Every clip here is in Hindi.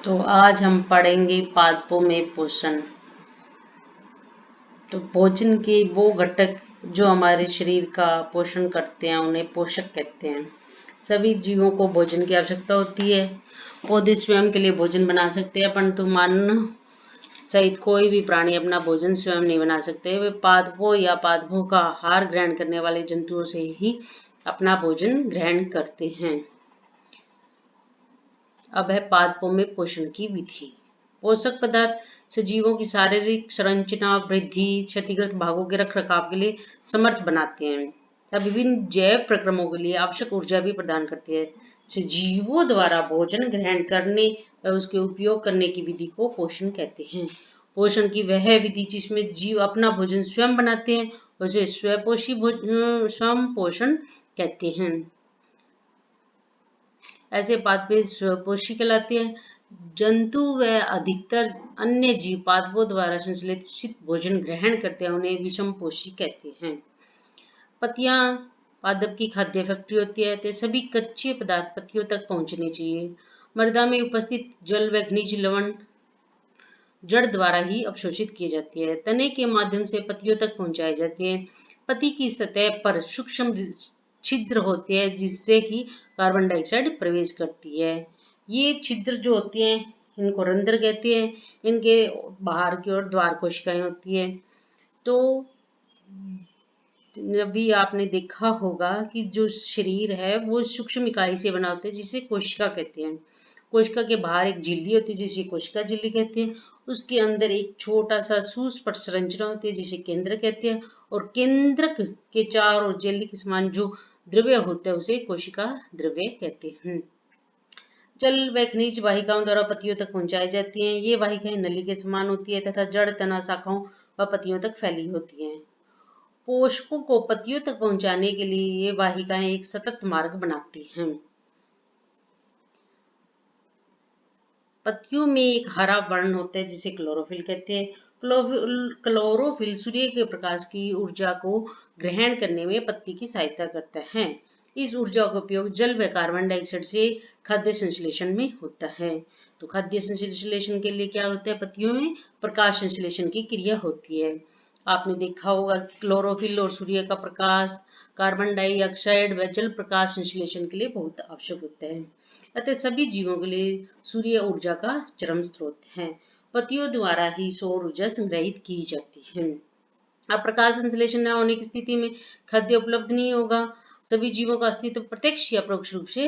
तो आज हम पढ़ेंगे पादपों में पोषण। तो भोजन के वो घटक जो हमारे शरीर का पोषण करते हैं उन्हें पोषक कहते हैं। सभी जीवों को भोजन की आवश्यकता होती है। पौधे स्वयं के लिए भोजन बना सकते हैं, परंतु मानव सहित कोई भी प्राणी अपना भोजन स्वयं नहीं बना सकते। वे पादपों या पादपों का आहार ग्रहण करने वाले जंतुओं से ही अपना भोजन ग्रहण करते हैं। अब है पादपों में पोषण की विधि। पोषक पदार्थ सजीवों की शारीरिक संरचना, वृद्धि, क्षतिग्रस्त भागों के रखरखाव के लिए समर्थ बनाते हैं तथा विभिन्न जैव प्रक्रमों के लिए आवश्यक ऊर्जा भी प्रदान करते हैं। सजीवों द्वारा भोजन ग्रहण करने व उसके उपयोग करने की विधि को पोषण कहते हैं। पोषण की वह विधि जिसमें जीव अपना भोजन स्वयं बनाते हैं उसे स्वयं पोषण कहते हैं। ऐसे पादप स्वपोषी कहलाते हैं। जंतु व अधिकतर अन्य जीव पादपों द्वारा संश्लेषित भोजन ग्रहण करते हैं, उन्हें विषमपोषी कहते हैं। पत्तियां पादप की खाद्य फैक्ट्री होती है, तो सभी कच्चे पदार्थ पत्तियों तक पहुंचने चाहिए। मृदा में उपस्थित जल व खनिज लवण जड़ द्वारा ही अवशोषित किए जाते हैं, तने के माध्यम से पत्तियों तक पहुंचाए जाते हैं। पत्ती की सतह पर सूक्ष्म छिद्र होते हैं जिससे कि कार्बन डाइऑक्साइड प्रवेश करती है। ये छिद्र जो होते हैं इनको रंध्र कहते हैं। इनके बाहर की ओर द्वार कोशिकाएं होती है। तो अभी आपने देखा होगा कि जो शरीर है वो सूक्ष्म इकाई से बना होता है जिसे कोशिका कहते हैं। कोशिका के बाहर एक झिल्ली होती है जिसे कोशिका झिल्ली कहते हैं। उसके अंदर एक छोटा सा सुस्पष्ट संरचना होती है जिसे केंद्र कहते हैं, और केंद्रक के चारों ओर जेली के समान जो द्रव्य होता है उसे कोशिका द्रव्य कहते हैं। जल व खनिज वाहिकाओं द्वारा पत्तियों तक पहुंचाई जाती हैं। ये वाहिकाएं नली के समान होती है तथा जड़, तना, शाखाओं व पत्तियों तक फैली होती हैं। पोषकों को पत्तियों तक पहुंचाने के लिए ये वाहिकाएं एक सतत मार्ग बनाती हैं। पत्तियों में एक हरा वर्ण होता है जिसे क्लोरोफिल कहते हैं। क्लोरोफिल सूर्य के प्रकाश की ऊर्जा को ग्रहण करने में पत्ती की सहायता करता है। इस ऊर्जा का उपयोग जल व कार्बन डाइऑक्साइड से खाद्य संश्लेषण में होता है। तो खाद्य संश्लेषण के लिए क्या होता है, पत्तियों में प्रकाश संश्लेषण की क्रिया होती है। आपने देखा होगा क्लोरोफिल और सूर्य का प्रकाश कार्बन डाइऑक्साइड व जल प्रकाश संश्लेषण के लिए बहुत आवश्यक होता है। अतः सभी जीवों के लिए सूर्य ऊर्जा का चरम स्रोत है। पत्तियों द्वारा ही सौर ऊर्जा संग्रहित की जाती है। अब प्रकाश संश्लेषण न होने की स्थिति में खाद्य उपलब्ध नहीं होगा। सभी जीवों का अस्तित्व प्रत्यक्ष या परोक्ष रूप से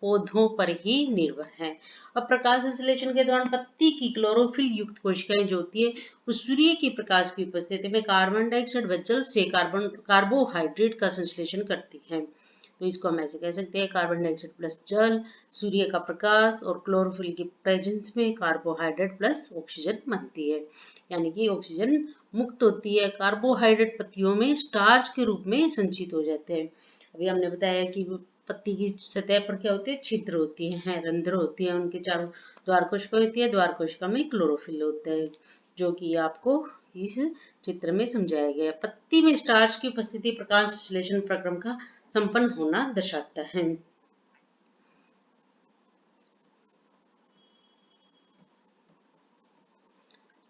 पौधों पर ही निर्भर है। अब प्रकाश संश्लेषण के दौरान पत्ती की क्लोरोफिल युक्त कोशिकाएं जो होती है वो सूर्य की प्रकाश की उपस्थिति में कार्बन डाइऑक्साइड व जल से कार्बोहाइड्रेट का संश्लेषण करती है। तो इसको हम ऐसे कह सकते हैं, कार्बन डाइऑक्साइड प्लस जल, सूर्य का प्रकाश और क्लोरोफिल के प्रेजेंस में कार्बोहाइड्रेट प्लस ऑक्सीजन बनती है, यानी कि ऑक्सीजन मुक्त होती है। कार्बोहाइड्रेट पत्तियों में स्टार्च के रूप में संचित हो जाते हैं। अभी हमने बताया कि पत्ती की सतह पर क्या होते हैं, छिद्र होती हैं, रंध्र होती है, उनके चारों द्वार कोशिका होती है। द्वार कोशिका में क्लोरोफिल होता है जो कि आपको इस चित्र में समझाया गया है। पत्ती में स्टार्च की उपस्थिति प्रकाश संश्लेषण प्रक्रम का संपन्न होना दर्शाता है।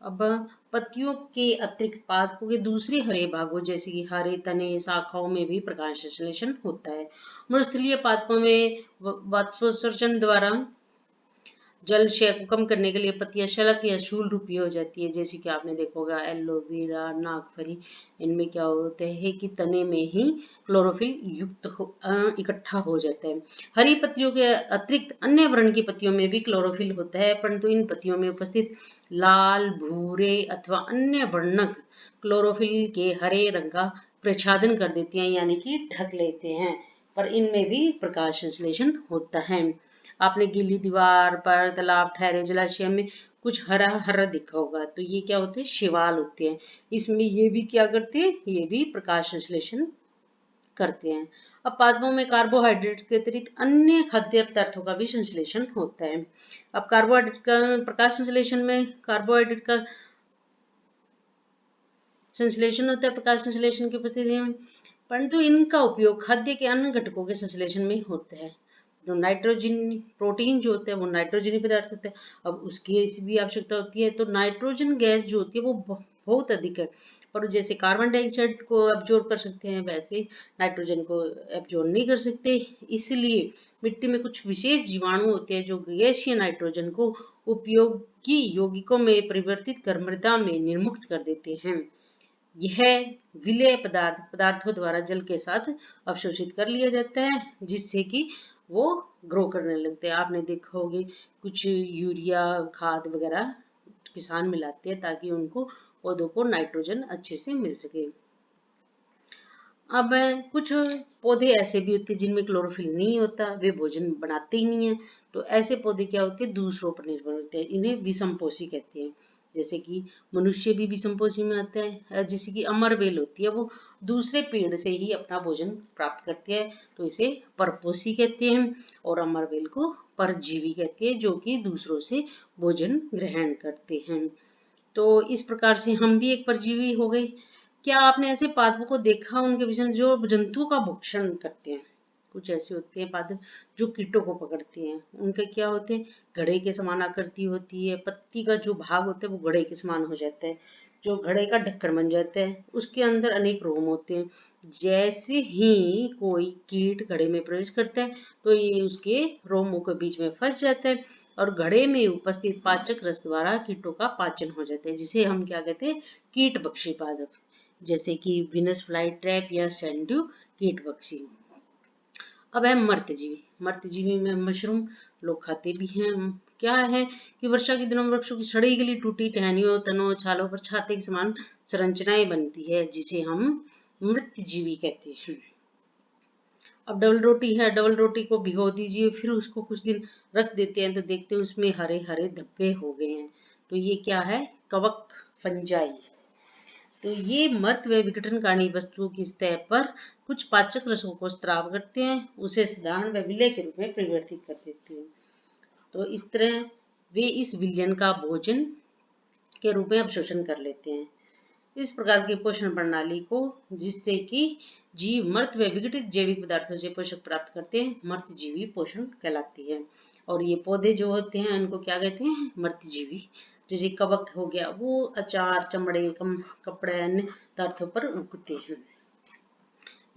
अब पत्तियों के अतिरिक्त पादपों के दूसरे हरे भागों जैसे कि हरे तने, शाखाओं में भी प्रकाश संश्लेषण होता है। मृस्थलीय पादपों में वाष्पोत्सर्जन द्वारा जल क्षय को कम करने के लिए पत्तियां शलक या शूल रूपी हो जाती है, जैसे कि आपने देखा होगा एलोवेरा, नागफनी, इनमें क्या होता है कि तने में ही क्लोरोफिल इकट्ठा हो जाता है। हरी पत्तियों के अतिरिक्त अन्य वर्ण की पत्तियों में भी क्लोरोफिल होता है, परंतु इन पत्तियों में उपस्थित लाल, भूरे अथवा अन्य वर्णक क्लोरोफिल के हरे रंग का प्रच्छादन कर देते हैं, यानी कि ढक लेते हैं, पर इनमें भी प्रकाश संश्लेषण होता है। आपने गीली दीवार पर, तालाब, ठहरे जलाशय में कुछ हरा हरा दिखा होगा, तो ये क्या होते हैं, शैवाल होते हैं। इसमें ये भी क्या करते हैं, ये भी प्रकाश संश्लेषण करते हैं। अब पादपों में कार्बोहाइड्रेट के अतिरिक्त अन्य खाद्य पदार्थों का भी संश्लेषण होता है। अब कार्बोहाइड्रेट का प्रकाश संश्लेषण में कार्बोहाइड्रेट का संश्लेषण होता है प्रकाश संश्लेषण की उपस्थिति में, परंतु इनका उपयोग खाद्य के अन्य घटकों के संश्लेषण में होता है। तो नाइट्रोजन प्रोटीन जो होता है वो नाइट्रोजनी पदार्थ होता है। अब उसकी भी आवश्यकता होती है, तो नाइट्रोजन गैस जो होती है वो बहुत अधिक है, पर जैसे कार्बन डाइऑक्साइड को एब्जॉर्ब कर सकते हैं वैसे नाइट्रोजन को एब्जॉर्ब नहीं कर सकते। इसलिए मिट्टी में कुछ विशेष जीवाणु होते हैं जो गैसीय नाइट्रोजन को उपयोगी यौगिकों में परिवर्तित कर मृदा में निर्मुक्त कर देते हैं। यह विलेय पदार्थों द्वारा जल के साथ अवशोषित कर लिया जाता है, जिससे कि वो ग्रो करने लगते हैं। आपने देखा होगा कुछ यूरिया खाद वगैरह किसान मिलाते हैं ताकि उनको पौधों को नाइट्रोजन अच्छे से मिल सके। अब कुछ पौधे ऐसे भी होते हैं जिनमें क्लोरोफिल नहीं होता, वे भोजन बनाते ही नहीं है। तो ऐसे पौधे क्या होते हैं, दूसरों पर निर्भर होते हैं, इन्हें विषमपोषी कहते हैं। जैसे कि मनुष्य भी विषमपोषी में आता है। जैसे कि अमरबेल होती है, वो दूसरे पेड़ से ही अपना भोजन प्राप्त करती है, तो इसे परपोषी कहते हैं। और अमरबेल को परजीवी कहते हैं, जो कि दूसरों से भोजन ग्रहण करते हैं। तो इस प्रकार से हम भी एक परजीवी हो गए। क्या आपने ऐसे पादपों को देखा उनके विषय में जो जंतुओं का भक्षण करते हैं? कुछ ऐसे होते हैं पादप जो कीटों को पकड़ते हैं। उनके क्या होते हैं, घड़े के समान आकृति होती है, पत्ती का जो भाग होता है वो घड़े के समान हो जाता है, जो घड़े का ढक्कन बन जाता है, उसके अंदर अनेक रोम होते हैं। जैसे ही कोई कीट घड़े में प्रवेश करता है तो ये उसके रोमों के बीच में फंस जाता है और घड़े में उपस्थित पाचक रस द्वारा कीटों का पाचन हो जाता है, जिसे हम क्या कहते हैं, कीट भक्षी पादप, जैसे कि विनस फ्लाई ट्रैप या सैंड्यू कीट भक्षी। अब है मर्त्यजीवी। मर्त्यजीवी में मशरूम लोग खाते भी हैं। क्या है कि वर्षा के दिनों में वृक्षों की सड़ी गली टूटी टहनियों तनों छालों पर छाते के समान संरचनाएं बनती है, जिसे हम मृत्यजीवी कहते हैं। अब डबल रोटी है, डबल रोटी को भिगो दीजिए, फिर उसको कुछ दिन रख देते हैं तो देखते हैं उसमें हरे हरे धब्बे हो गए हैं। तो ये क्या है, कवक फंजाई। तो ये मर्त व विघटनकारी वस्तुओं की सतह पर कुछ पाचक रसों को स्राव करते हैं, उसे साधारण व विलय के रूप में परिवर्तित कर देते हैं। तो इस तरह वे इस विलयन का भोजन के रूप में अवशोषण कर लेते हैं। इस प्रकार की पोषण प्रणाली को, जिससे कि जीव मर्त व विघटित जैविक पदार्थों से पोषक प्राप्त करते हैं, मर्तजीवी पोषण कहलाती है। और ये पौधे जो होते हैं उनको क्या कहते हैं, मर्तजीवी। जैसे कवक हो गया, वो अचार, चमड़े, कपड़े, अन्य पदार्थों पर उगते हैं।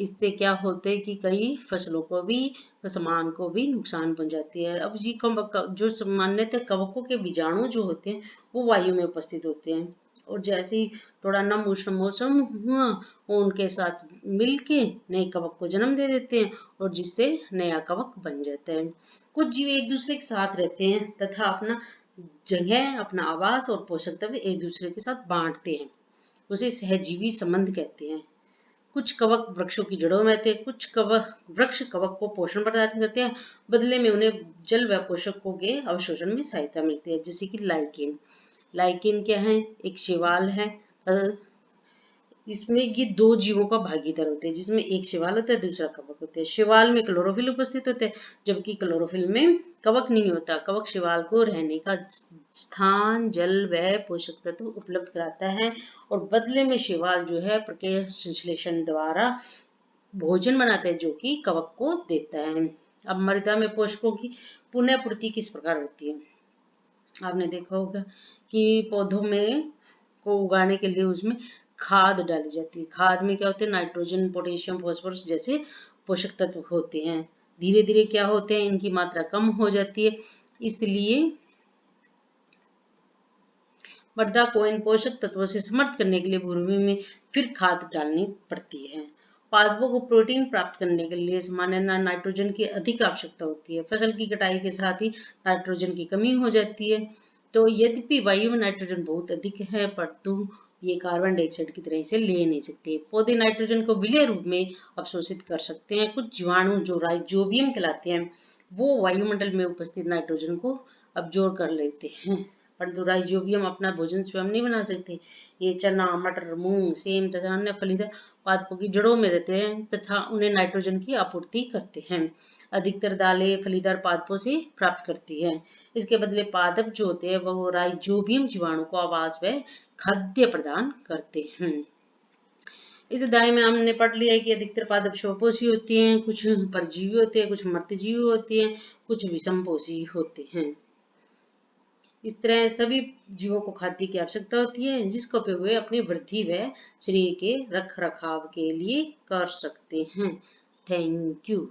इससे क्या होते है कि कई फसलों को भी, सामान को भी नुकसान पहुंचाती है। अब जी जो सामान्यतः कवकों के बीजाणु जो होते हैं वो वायु में उपस्थित होते हैं, और जैसे ही थोड़ा नम उष्ण मौसम हुआ, वो उनके साथ मिलके नए कवक को जन्म दे देते हैं, और जिससे नया कवक बन जाता है। कुछ जीव एक दूसरे के साथ रहते हैं तथा अपना जगह, अपना आवास और पोषक तत्व एक दूसरे के साथ बांटते हैं, उसे सहजीवी संबंध कहते हैं। कुछ कवक वृक्षों की जड़ों में रहते हैं, कुछ कवक वृक्ष कवक को पोषण प्रदान करते हैं, बदले में उन्हें जल व पोषकों के अवशोषण में सहायता मिलती है। जैसे कि लाइकेन। लाइकेन क्या है, एक शैवाल है। इसमें ये दो जीवों का भागीदार होते हैं, जिसमें एक शैवाल होता है, दूसरा कवक होता है। शैवाल में क्लोरोफिल उपस्थित होते हैं, जबकि क्लोरोफिल में कवक नहीं होता। कवक शैवाल को रहने का स्थान, जल व पोषक तत्व उपलब्ध कराता है, और बदले में शैवाल जो है प्रक्रिया संश्लेषण द्वारा भोजन बनाता है, जो कि कवक को देता है। अब मृदा में पोषकों की पुनः पूर्ति किस प्रकार होती है? आपने देखा होगा कि पौधों में को उगाने के लिए उसमें खाद डाली जाती है। खाद में क्या होते हैं, नाइट्रोजन, पोटेशियम, फास्फोरस जैसे पोषक तत्व होते हैं। धीरे धीरे क्या होते हैं, इनकी मात्रा कम हो जाती है, इसलिए मृदा को इन पोषक तत्वों से समृद्ध करने के लिए भूमि में फिर खाद डालनी पड़ती है। पादपों को प्रोटीन प्राप्त करने के लिए सामान्य नाइट्रोजन की अधिक आवश्यकता होती है। फसल की कटाई के साथ ही नाइट्रोजन की कमी हो जाती है। तो यद्यपि वायु में नाइट्रोजन बहुत अधिक है, परंतु ये कार्बन डाइऑक्साइड की तरह इसे ले नहीं सकते। पौधे नाइट्रोजन को विलेय रूप में अवशोषित कर सकते हैं। कुछ जीवाणु जो राइजोबियम कहलाते हैं, वो वायुमंडल में उपस्थित नाइट्रोजन को अब्जॉर्ब कर लेते हैं, परंतु राइजोबियम अपना भोजन स्वयं नहीं बना सकते। ये चना, मटर, मूंग, सेम तथा अन्य फलीदार पादपों की जड़ों में रहते हैं तथा उन्हें नाइट्रोजन की आपूर्ति करते हैं। अधिकतर दालें फलीदार पादपों से प्राप्त करती है। इसके बदले पादप जो होते हैं वह राइजोबियम जीवाणु को आवास व खाद्य प्रदान करते हैं। इस अध्याय में हमने पढ़ लिया है कि अधिकतर पादप स्वपोषी होती हैं, कुछ परजीवी होते हैं, कुछ मर्तजीवी होती हैं, कुछ विषमपोषी होते हैं। इस तरह सभी जीवों को खाद्य की आवश्यकता होती है, जिसका उपयोग वे अपनी वृद्धि व शरीर के रख रखाव के लिए कर सकते हैं। Thank you.